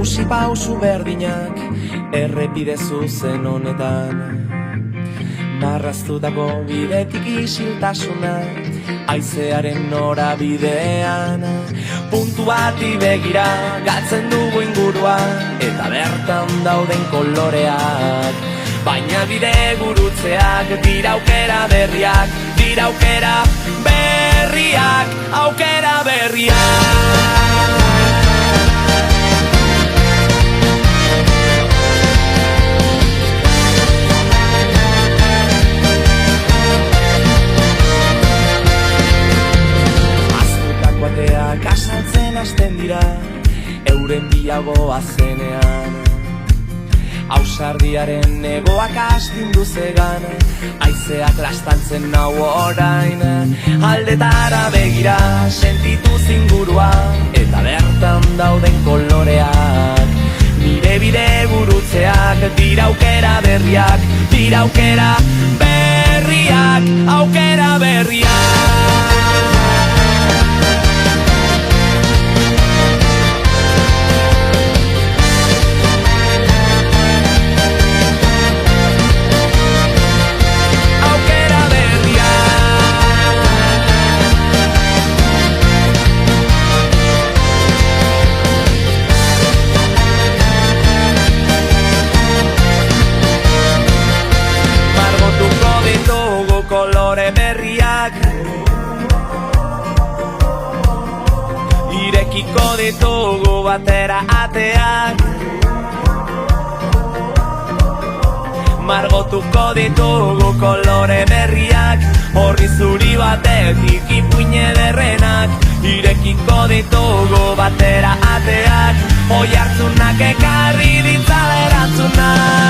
ikusi pausu berdinak errepide zuzen honetan. Marraztutako bidetik isiltasuna, haizearen norabidean. Puntu bati begira galtzen dugu ingurua, eta bertan dauden koloreak. Baina bide gurutzeak dira aukera berriak, dira aukera berriak, aukera berriak. Kasaltzen hasten dira, euren bilagoa zenean. Ausardiaren egoak astindu zegan, haizeak lastantzen nau orain. Aldetara begira sentitu zingurua, eta bertan dauden koloreak. Nire bide gurutzeak dira aukera berriak, dira aukera berriak, aukera berriak. Kolore berriak irekiko ditugu batera ateak. Margotuko ditugu kolore berriak, horri zuri batetik ipuin ederrenak. Irekiko ditugu batera ateak, oihartzunak ekarri ditzala erantzunak.